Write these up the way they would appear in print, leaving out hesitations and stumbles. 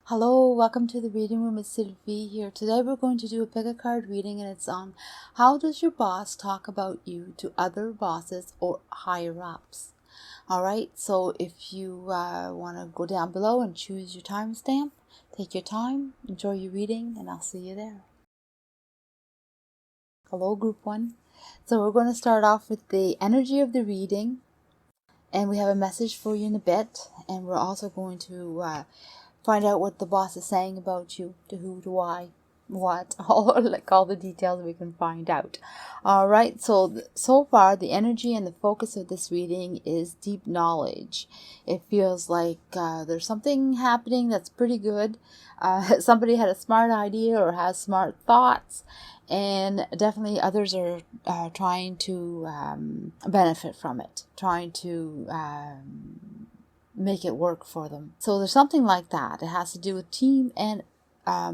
Hello, welcome to the reading room. It's Sylvie here. Today we're going to do a pick a card reading, and it's on how does your boss talk about you to other bosses or higher ups. Alright, so if you want to go down below and choose your timestamp, take your time, enjoy your reading, and I'll see you there. Hello, group 1. So we're going to start off with the energy of the reading, and we have a message for you in a bit, and we're also going to find out what the boss is saying about you, to who, to why, what, all the details we can find out. All right, so far the energy and the focus of this reading is deep knowledge. It feels like there's something happening that's pretty good. Somebody had a smart idea or has smart thoughts, and definitely others are trying to benefit from it, trying to make it work for them. So there's something like that. It has to do with team and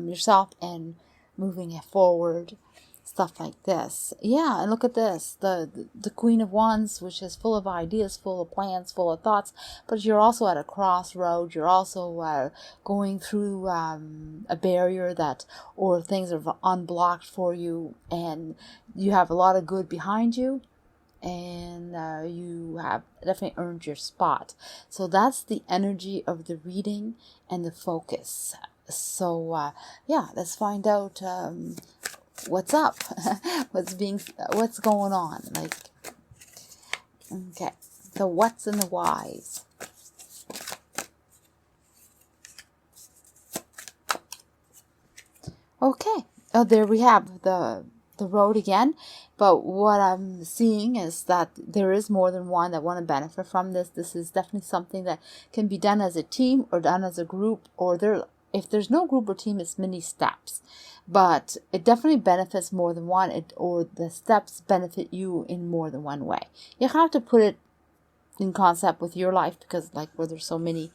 yourself and moving it forward, stuff like this. Yeah, and look at this, the Queen of Wands, which is full of ideas, full of plans, full of thoughts, but you're also at a crossroad. You're also going through a barrier that, or things are unblocked for you, and you have a lot of good behind you, and you have definitely earned your spot. So that's the energy of the reading and the focus. So yeah, let's find out what's up, what's going on. Like, okay, the what's and the whys. Okay, oh, there we have the road again. But what I'm seeing is that there is more than one that want to benefit from this. This is definitely something that can be done as a team or done as a group, or if there's no group or team, it's many steps. But it definitely benefits more than one, or the steps benefit you in more than one way. You have to put it in concept with your life, because where there's so many.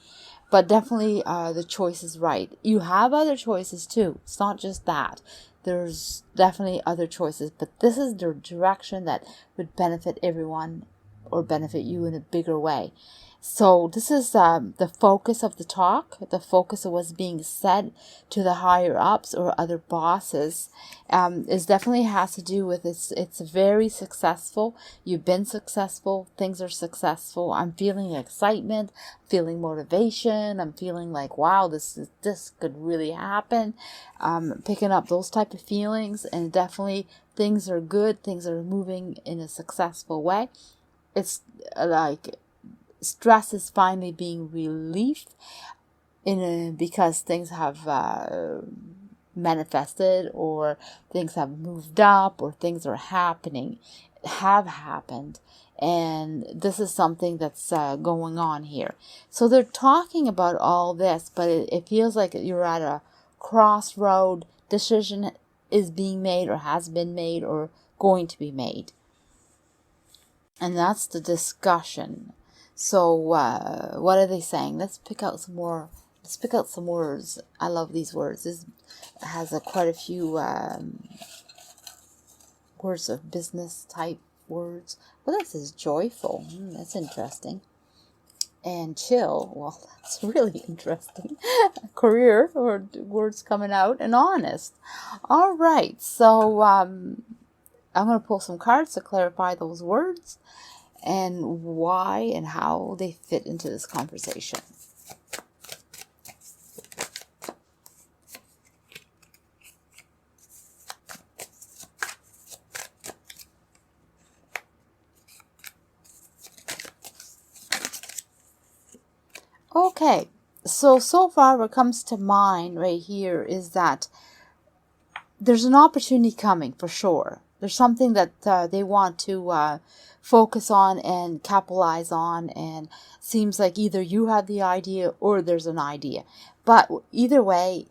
But definitely the choice is right. You have other choices too. It's not just that. There's definitely other choices, but this is the direction that would benefit everyone or benefit you in a bigger way. So this is the focus of the talk, the focus of what's being said to the higher ups or other bosses. Is definitely has to do with it's very successful. You've been successful. Things are successful. I'm feeling excitement, feeling motivation. I'm feeling like, wow, this could really happen. Picking up those type of feelings, and definitely things are good. Things are moving in a successful way. It's like stress is finally being relieved because things have manifested, or things have moved up, or things are have happened, and this is something that's going on here. So they're talking about all this, but it feels like you're at a crossroad. Decision is being made, or has been made, or going to be made, and that's the discussion. So what are they saying? Let's pick out some more. Let's pick out some words. I love these words. This has quite a few words of business type words. Well, this is joyful. That's interesting. And chill. Well, that's really interesting. Career, or words coming out, and honest. All right. So I'm going to pull some cards to clarify those words and why and how they fit into this conversation. Okay, so far what comes to mind right here is that there's an opportunity coming for sure. There's something that they want to focus on and capitalize on, and seems like either you have the idea or there's an idea. But either way,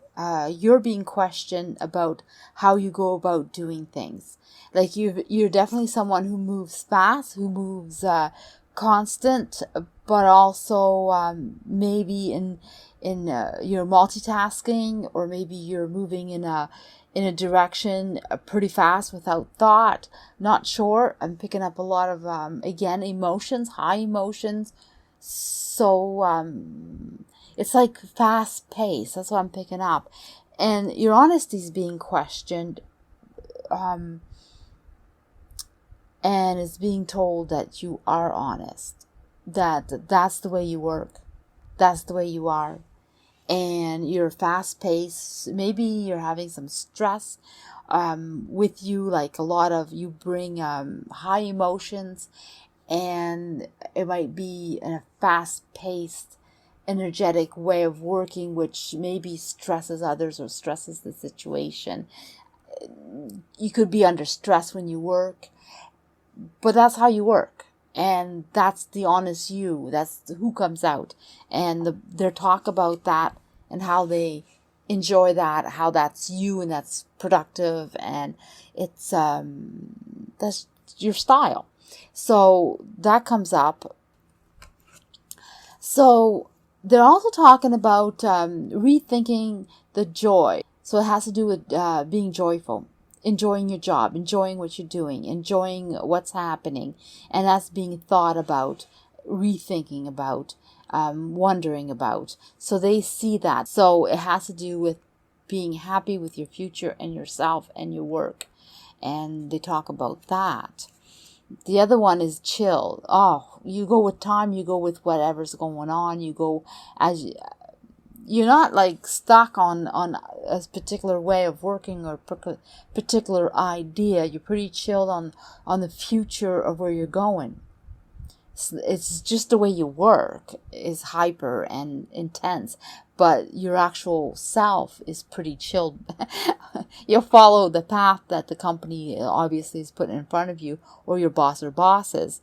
you're being questioned about how you go about doing things. Like you're definitely someone who moves fast, who moves constant, but also maybe in you're multitasking, or maybe you're moving in a direction pretty fast without thought. Not sure. I'm picking up a lot of again, emotions, high emotions. So It's like fast paced. That's what I'm picking up. And your honesty is being questioned. And it's being told that you are honest. That's the way you work. That's the way you are. And you're fast paced. Maybe you're having some stress with you, like a lot of, you bring high emotions, and it might be in a fast paced, energetic way of working, which maybe stresses others or stresses the situation. You could be under stress when you work, but that's how you work. And that's the honest you. That's who comes out. And their talk about that and how they enjoy that, how that's you and that's productive, and it's that's your style. So that comes up. So they're also talking about rethinking the joy. So it has to do with being joyful, enjoying your job, enjoying what you're doing, enjoying what's happening. And that's being thought about, rethinking about, wondering about. So they see that. So it has to do with being happy with your future and yourself and your work. And they talk about that. The other one is chill. Oh, you go with time, you go with whatever's going on, you go as you're not like stuck on a particular way of working or particular idea. You're pretty chilled on the future of where you're going. It's just the way you work is hyper and intense, but your actual self is pretty chilled. You'll follow the path that the company obviously is putting in front of you, or your boss or bosses.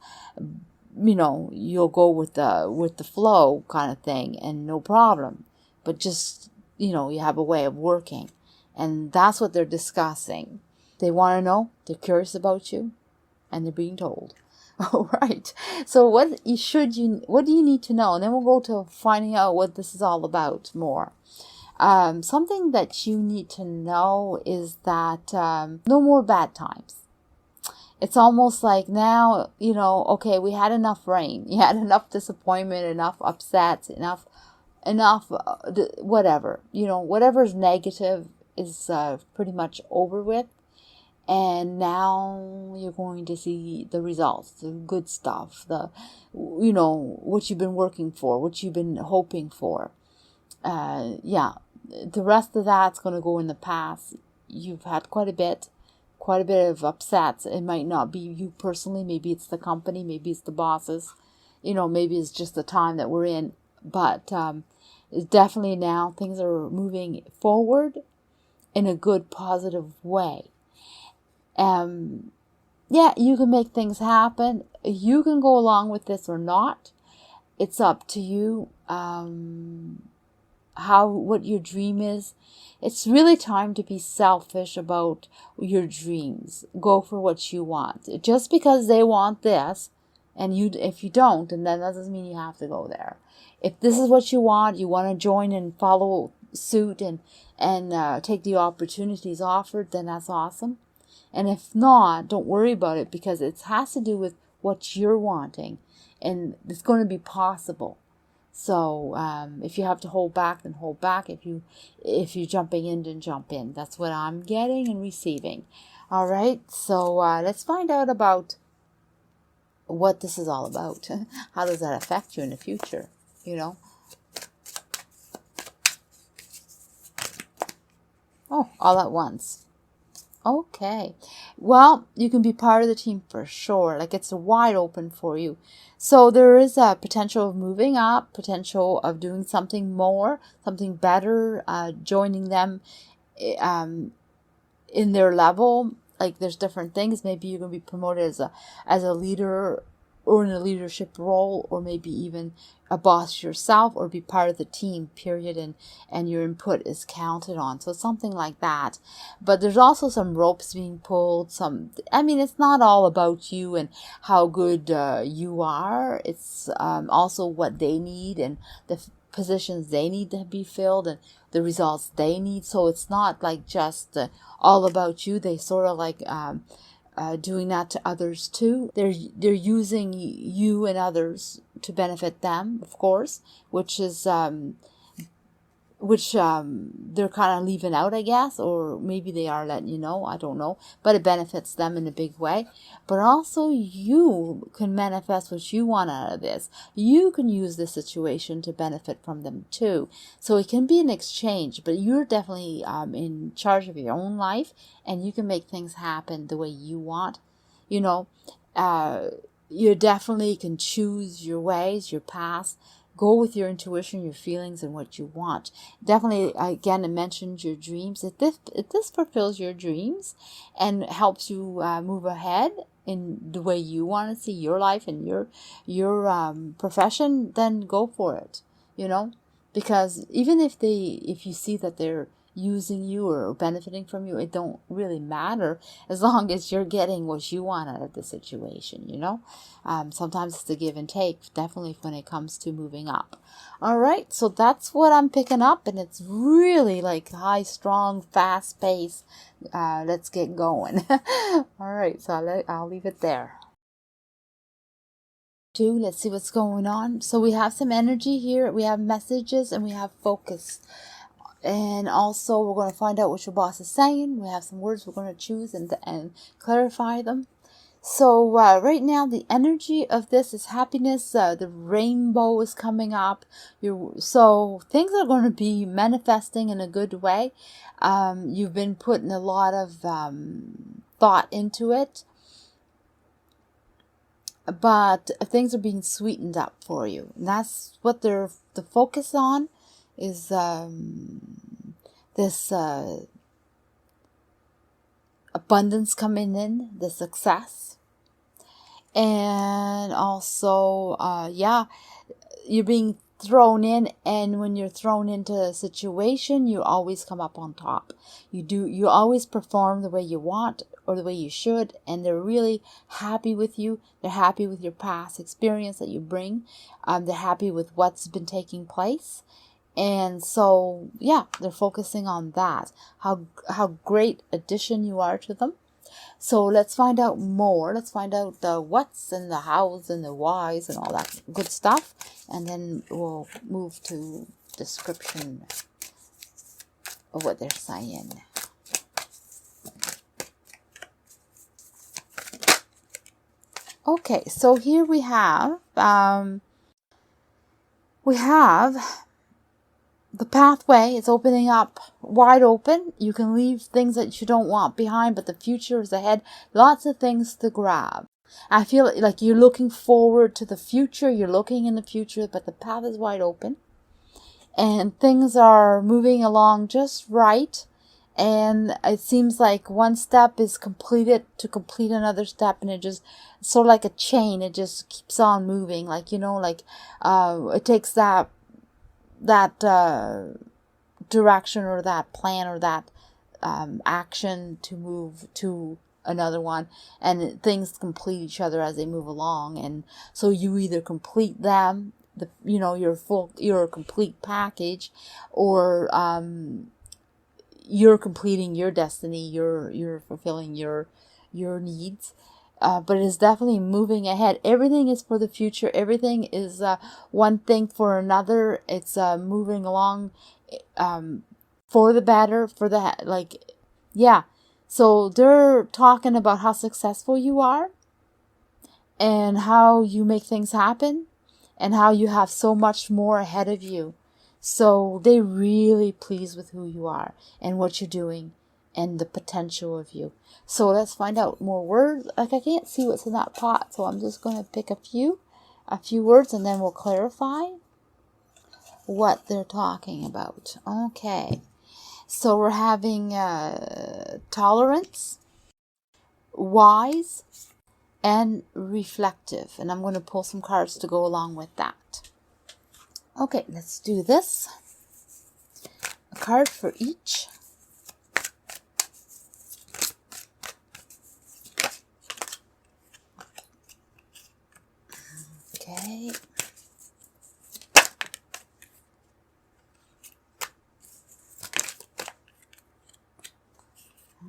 You'll go with the flow kind of thing, and no problem. But just, you have a way of working, and that's what they're discussing. They want to know, they're curious about you, and they're being told. All right. So what do you need to know? And then we'll go to finding out what this is all about more. Something that you need to know is that no more bad times. It's almost like now, okay, we had enough rain. You had enough disappointment, enough upsets, enough, whatever. Whatever's negative is pretty much over with. And now you're going to see the results, the good stuff, what you've been working for, what you've been hoping for. The rest of that's going to go in the past. You've had quite a bit of upsets. It might not be you personally. Maybe it's the company. Maybe it's the bosses. Maybe it's just the time that we're in. But definitely now things are moving forward in a good, positive way. You can make things happen. You can go along with this or not. It's up to you. What your dream is. It's really time to be selfish about your dreams. Go for what you want. Just because they want this, and if you don't, and then that doesn't mean you have to go there. If this is what you want to join and follow suit and take the opportunities offered, then that's awesome. And if not, don't worry about it, because it has to do with what you're wanting, and it's going to be possible. So if you have to hold back, then hold back. If you're jumping in, then jump in. That's what I'm getting and receiving. All right. So let's find out about what this is all about. How does that affect you in the future? Oh, all at once. Okay. Well, you can be part of the team for sure. Like, it's wide open for you. So there is a potential of moving up, potential of doing something more, something better, joining them in their level. Like, there's different things. Maybe you're going to be promoted as a leader, or in a leadership role, or maybe even a boss yourself, or be part of the team, period, and your input is counted on. So something like that. But there's also some ropes being pulled. It's not all about you and how good you are. It's also what they need, and the positions they need to be filled, and the results they need. So it's not like just all about you. They sort of like doing that to others too. They're using you and others to benefit them, of course, which is which they're kind of leaving out, I guess, or maybe they are letting you know, I don't know, but it benefits them in a big way. But also you can manifest what you want out of this. You can use this situation to benefit from them too. So it can be an exchange, but you're definitely in charge of your own life, and you can make things happen the way you want. You know, you definitely can choose your ways, your paths. Go with your intuition, your feelings, and what you want. Definitely, again, I mentioned your dreams. If this fulfills your dreams and helps you move ahead in the way you want to see your life and your profession, then go for it. You know, because even if you see that they're using you or benefiting from you, it don't really matter as long as you're getting what you want out of the situation, you know. Sometimes it's a give and take, definitely when it comes to moving up. All right, so that's what I'm picking up, and it's really like high, strong, fast pace. Let's get going. All right, so I'll leave it there. Let's see what's going on. So we have some energy here, we have messages, and we have focus. And also we're going to find out what your boss is saying. We have some words we're going to choose and clarify them. So right now the energy of this is happiness. The rainbow is coming up. So things are going to be manifesting in a good way. You've been putting a lot of thought into it, but things are being sweetened up for you. And that's what the focus on is. This abundance coming in, the success, and also you're being thrown in, and when you're thrown into a situation, you always come up on top. You always perform the way you want or the way you should, and they're really happy with you. They're happy with your past experience that you bring. They're happy with what's been taking place. And so, they're focusing on that, how great addition you are to them. So let's find out more. Let's find out the what's and the how's and the why's and all that good stuff. And then we'll move to description of what they're saying. Okay, so here we have the pathway is opening up wide open. You can leave things that you don't want behind, but the future is ahead. Lots of things to grab. I feel like you're looking forward to the future. You're looking in the future, but the path is wide open. And things are moving along just right. And it seems like one step is completed to complete another step, and it just sort of like a chain. It just keeps on moving. Like, it takes that direction or that plan or that action to move to another one, and things complete each other as they move along. And so you either complete them, your complete package, or you're completing your destiny, you're fulfilling your needs. But it is definitely moving ahead. Everything is for the future. Everything is one thing for another. It's moving along for the better, So they're talking about how successful you are and how you make things happen and how you have so much more ahead of you. So they're really pleased with who you are and what you're doing and the potential of you. So let's find out more words. Like, I can't see what's in that pot, so I'm just going to pick a few words, and then we'll clarify what they're talking about. Okay. So we're having tolerance, wise, and reflective. And I'm going to pull some cards to go along with that. Okay, let's do this. A card for each. Okay.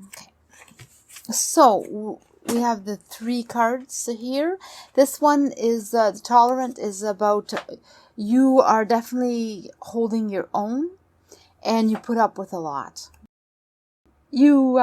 Okay. So we have the 3 cards here. This one is the tolerant is about you are definitely holding your own, and you put up with a lot. You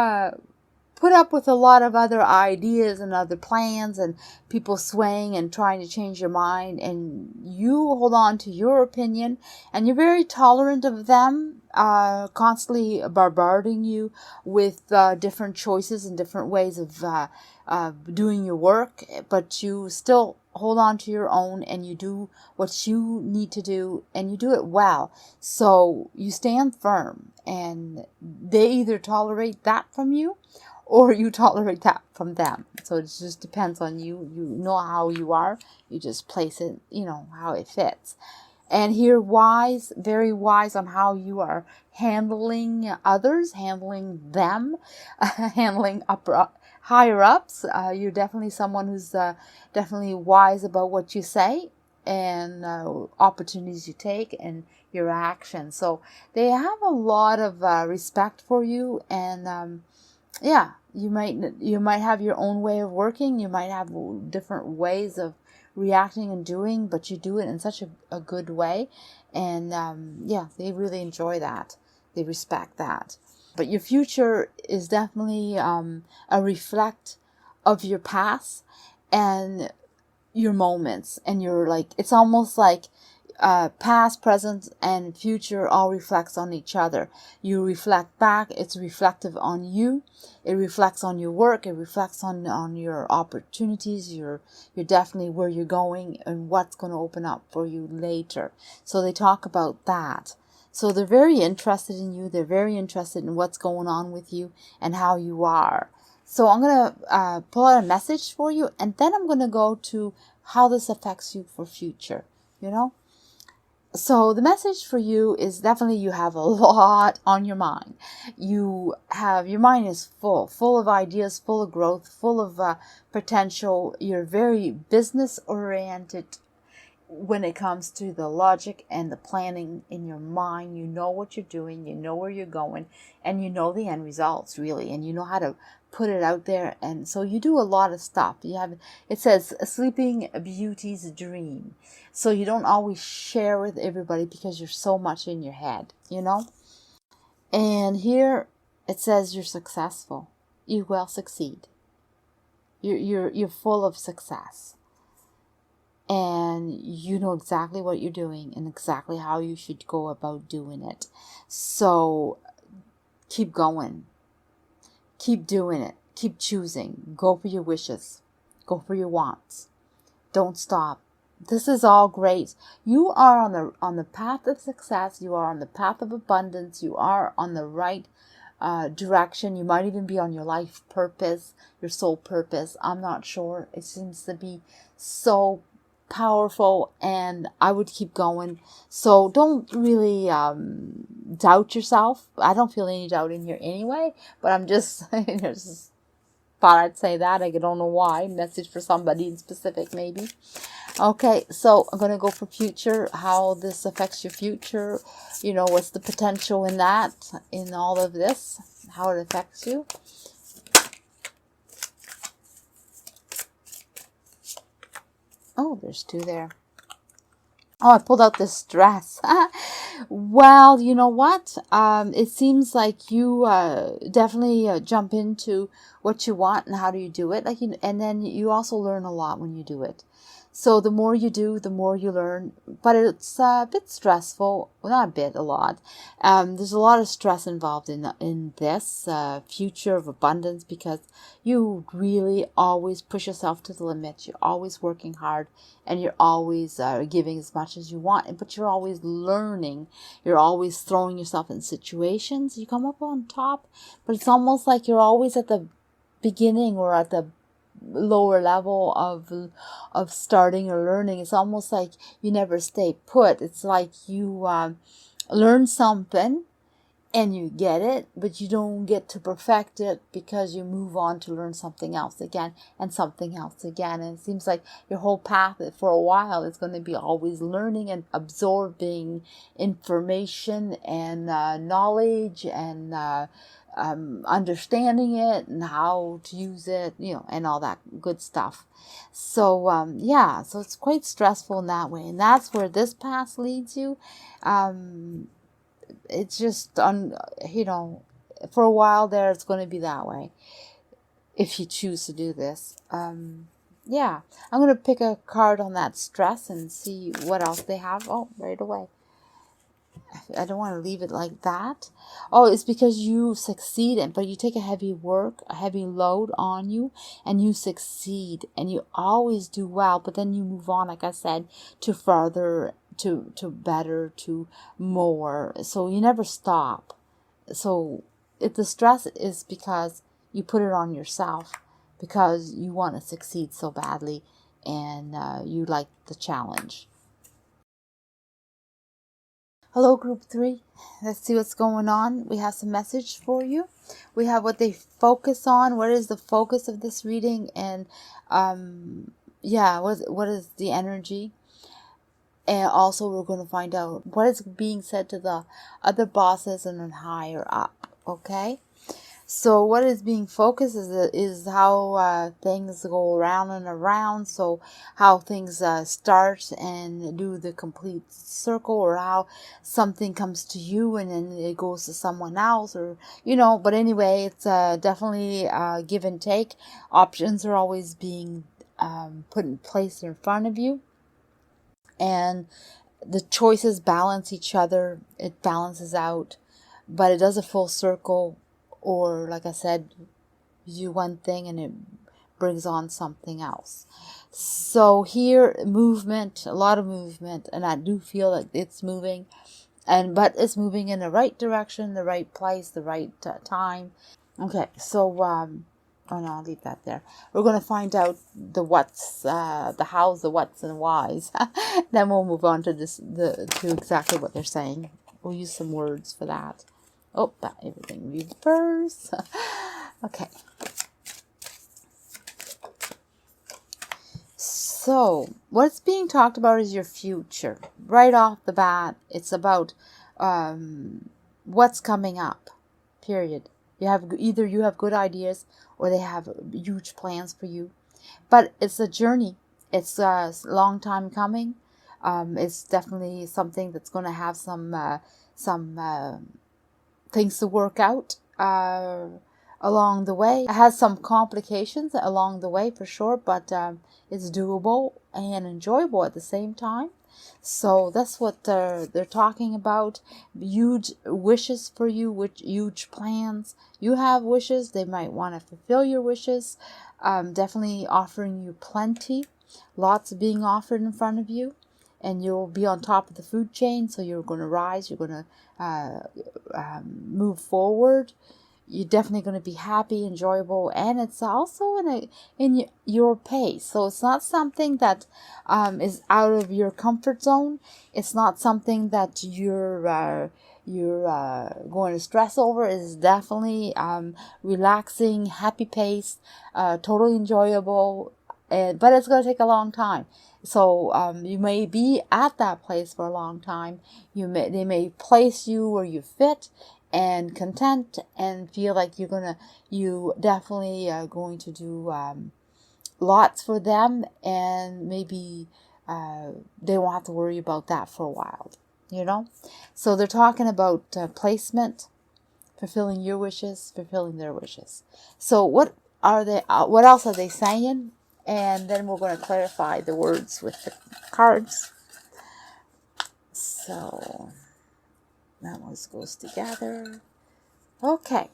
put up with a lot of other ideas and other plans and people swaying and trying to change your mind, and you hold on to your opinion, and you're very tolerant of them constantly bombarding you with different choices and different ways of doing your work, but you still hold on to your own, and you do what you need to do, and you do it well. So you stand firm, and they either tolerate that from you or you tolerate that from them. So it just depends on you. You know how you are. You just place it, how it fits. And here, wise, very wise on how you are handling others, handling them, handling higher ups. You're definitely someone who's definitely wise about what you say and opportunities you take and your actions. So they have a lot of respect for you, and yeah, you might have your own way of working. You might have different ways of reacting and doing, but you do it in such a good way. And yeah, they really enjoy that. They respect that. But your future is definitely a reflect of your past and your moments. And it's almost like past, present, and future all reflects on each other. You reflect back, it's reflective on you. It reflects on your work, it reflects on your opportunities, you're definitely where you're going and what's going to open up for you later. So they talk about that. So they're very interested in you, they're very interested in what's going on with you and how you are. So I'm going to pull out a message for you, and then I'm going to go to how this affects you for future, So the message for you is definitely you have a lot on your mind. Your mind is full of ideas, full of growth, full of potential. You're very business oriented when it comes to the logic and the planning in your mind. You know what you're doing, you know where you're going, and you know the end results really, and you know how to put it out there. And so you do a lot of stuff. It says a sleeping beauty's dream. So you don't always share with everybody because you're so much in your head, And here it says you're successful. You will succeed. You're full of success. And you know exactly what you're doing and exactly how you should go about doing it. So keep going. Keep doing it. Keep choosing. Go for your wishes. Go for your wants. Don't stop. This is all great. You are on the path of success. You are on the path of abundance. You are on the right direction. You might even be on your life purpose, your soul purpose. I'm not sure. It seems to be so powerful, and I would keep going. So don't really doubt yourself. I don't feel any doubt in here anyway, but I'm just, just thought I'd say that. I don't know why. Message for somebody in specific, maybe. Okay, so I'm going to go for future, how this affects your future. What's the potential in that, in all of this, how it affects you. Oh, there's two there. Oh, I pulled out this dress. Well, you know what? It seems like you definitely jump into what you want and how do you do it. And then you also learn a lot when you do it. So the more you do, the more you learn. But it's a bit stressful. Well, not a bit, a lot. There's a lot of stress involved in this future of abundance, because you really always push yourself to the limit. You're always working hard, and you're always giving as much as you want. But you're always learning. You're always throwing yourself in situations. You come up on top, but it's almost like you're always at the beginning or at the lower level of starting or learning. It's almost like you never stay put. It's like you learn something and you get it, but you don't get to perfect it because you move on to learn something else again and something else again. And it seems like your whole path for a while is going to be always learning and absorbing information and knowledge and understanding it and how to use it, and all that good stuff. So, yeah, so it's quite stressful in that way. And that's where this path leads you. it's just, you know, for a while there, it's going to be that way if you choose to do this. Yeah, I'm going to pick a card on that stress and see what else they have. Oh, right away. I don't want to leave it like that. Oh, it's because you succeed, but you take a heavy load on you, and you succeed, and you always do well, but then you move on, like I said, to further, to better, to more. So you never stop. So if the stress is because you put it on yourself, because you want to succeed so badly, and you like the challenge. Hello, group 3. Let's see what's going on. We have some message for you. We have what they focus on. What is the focus of this reading? And yeah, what is the energy? And also we're going to find out what is being said to the other bosses and then higher up. Okay? So what is being focused is how things go around and around. So how things start and do the complete circle, or how something comes to you and then it goes to someone else, or, you know, but anyway, it's definitely give and take. Options are always being put in place in front of you. And the choices balance each other. It balances out, but it does a full circle, or like I said, you do one thing and it brings on something else. So here, movement, a lot of movement, and I do feel like it's moving, but it's moving in the right direction, the right place, the right time. Okay, so oh no, I'll leave that there. We're going to find out the what's, the hows, the what's, and the whys. Then we'll move on to to exactly what they're saying. We'll use some words for that. Oh, everything reverse. Okay. So, what's being talked about is your future. Right off the bat, it's about what's coming up. Period. Either you have good ideas, or they have huge plans for you. But it's a journey. It's a long time coming. It's definitely something that's going to have some things to work out along the way. It has some complications along the way for sure, but it's doable and enjoyable at the same time. So that's what they're talking about. Huge wishes for you, huge plans. You have wishes. They might want to fulfill your wishes. Definitely offering you plenty. Lots being offered in front of you. And you'll be on top of the food chain. So you're going to rise. You're going to move forward. You're definitely going to be happy, enjoyable, and it's also in your pace. So it's not something that is out of your comfort zone. It's not something that you're going to stress over. It's definitely relaxing, happy pace, totally enjoyable, but it's going to take a long time. So you may be at that place for a long time. They may place you where you fit and content, and feel like you definitely are going to do lots for them, and maybe they won't have to worry about that for a while, you know. So they're talking about placement, fulfilling your wishes, fulfilling their wishes. So what else are they saying? And then we're going to clarify the words with the cards. So that one goes together. Okay.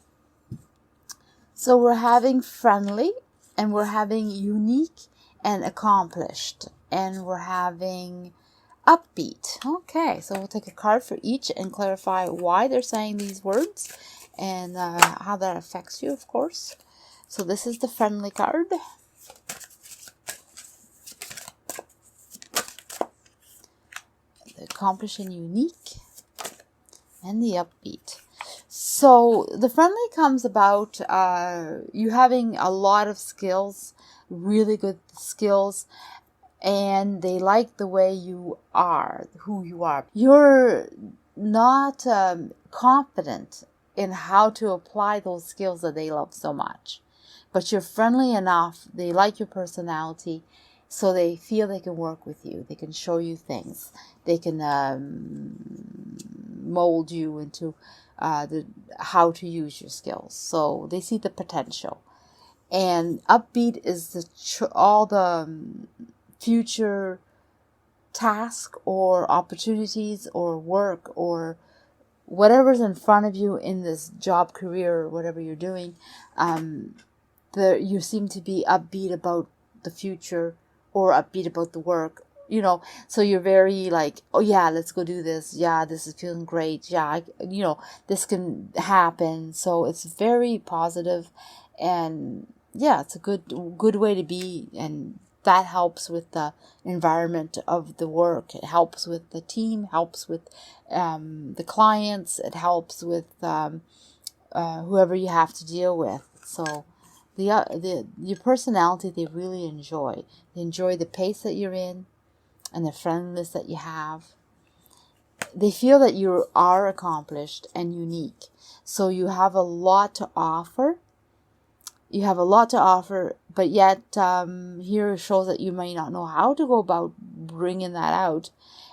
So we're having friendly, and we're having unique and accomplished, and we're having upbeat. Okay, so we'll take a card for each and clarify why they're saying these words and how that affects you, of course. So this is the friendly card. The accomplished and unique, and the upbeat. So the friendly comes about you having a lot of skills, really good skills, and they like the way you are, who you are. You're not confident in how to apply those skills that they love so much, but you're friendly enough. They like your personality, so they feel they can work with you. They can show you things. They can mold you into how to use your skills. So they see the potential. And upbeat is all the future task or opportunities or work or whatever's in front of you in this job, career, or whatever you're doing. You seem to be upbeat about the future or upbeat about the work. So you're very like, oh yeah, let's go do this. Yeah, this is feeling great. Yeah, this can happen. So it's very positive, and yeah, it's a good way to be, and that helps with the environment of the work. It helps with the team, helps with the clients. It helps with whoever you have to deal with. So your personality, they really enjoy. They enjoy the pace that you're in and the friendliness that you have. They feel that you are accomplished and unique. So you have a lot to offer. But yet here shows that you may not know how to go about bringing that out.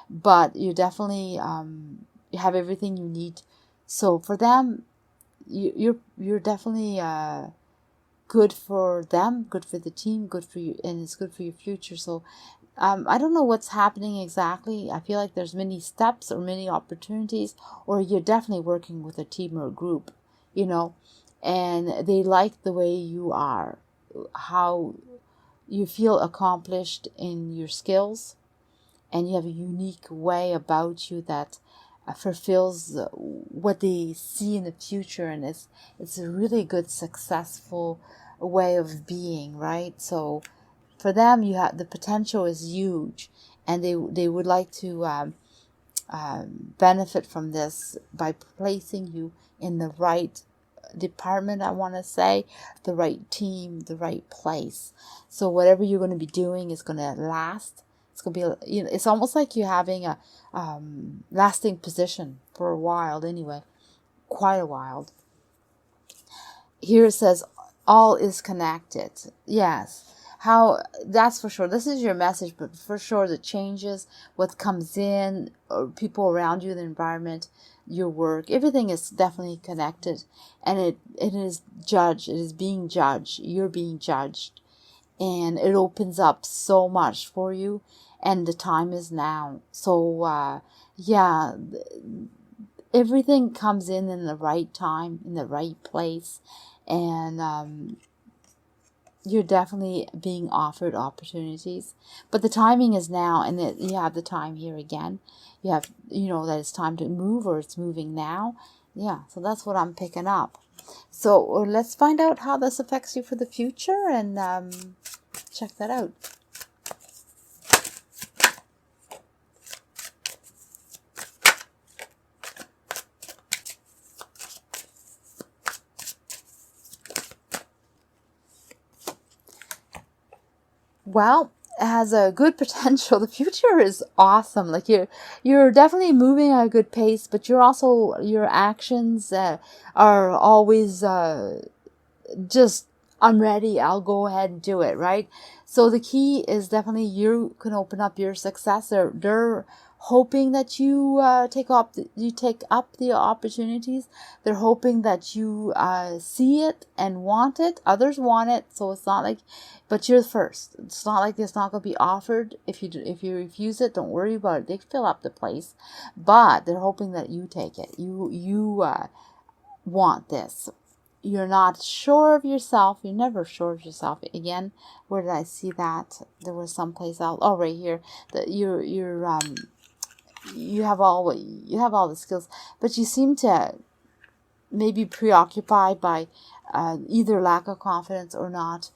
But you definitely you have everything you need. So for them, you're definitely good for them, good for the team, good for you, and it's good for your future. So I don't know what's happening exactly. I feel like there's many steps or many opportunities, or you're definitely working with a team or a group, and they like the way you are, how you feel accomplished in your skills, and you have a unique way about you that fulfills what they see in the future, and it's a really good, successful way of being, right? So for them, the potential is huge, and they would like to benefit from this by placing you in the right department, I want to say, the right team, the right place. So whatever you're going to be doing is going to last. It's going to be, it's almost like you're having a lasting position for a while anyway, quite a while. Here it says, all is connected. Yes. That's for sure. This is your message, but for sure the changes, what comes in, or people around you, the environment, your work, everything is definitely connected, and it is judged. It is being judged. You're being judged, and it opens up so much for you, and the time is now. So yeah, everything comes in the right time, in the right place, and you're definitely being offered opportunities, but the timing is now, and that you have the time here again. You have, that it's time to move, or it's moving now. Yeah, so that's what I'm picking up. So let's find out how this affects you for the future, and check that out. Well, it has a good potential. The future is awesome. Like you're definitely moving at a good pace, but your actions are always just, I'm ready, I'll go ahead and do it, right? So the key is definitely you can open up your success. They're hoping that you take up the opportunities. They're hoping that you see it and want it. Others want it, so it's not like, but you're the first. It's not like it's not going to be offered. If you refuse it, don't worry about it. They fill up the place, but they're hoping that you take it. You want this. You're not sure of yourself. You're never sure of yourself. Again, where did I see that? There was someplace else. Oh, right here. That you have all the skills, but you seem to maybe preoccupied by either lack of confidence or not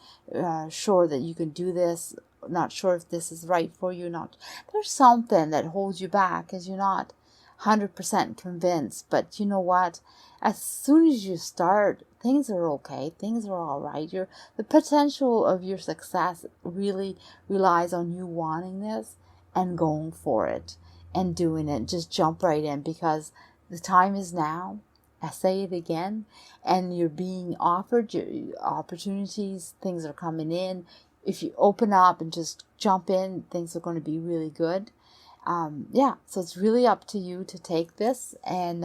sure that you can do this. Not sure if this is right for you. There's something that holds you back because you're not 100% convinced. But you know what? As soon as you start, things are okay. Things are all right. The potential of your success really relies on you wanting this and going for it and doing it. Just jump right in, because the time is now. I say it again, and you're being offered your opportunities. Things are coming in. If you open up and just jump in, things are going to be really good. Yeah, so it's really up to you to take this, and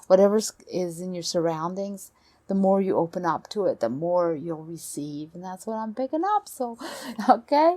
whatever is in your surroundings, the more you open up to it, the more you'll receive, and that's what I'm picking up. So, okay.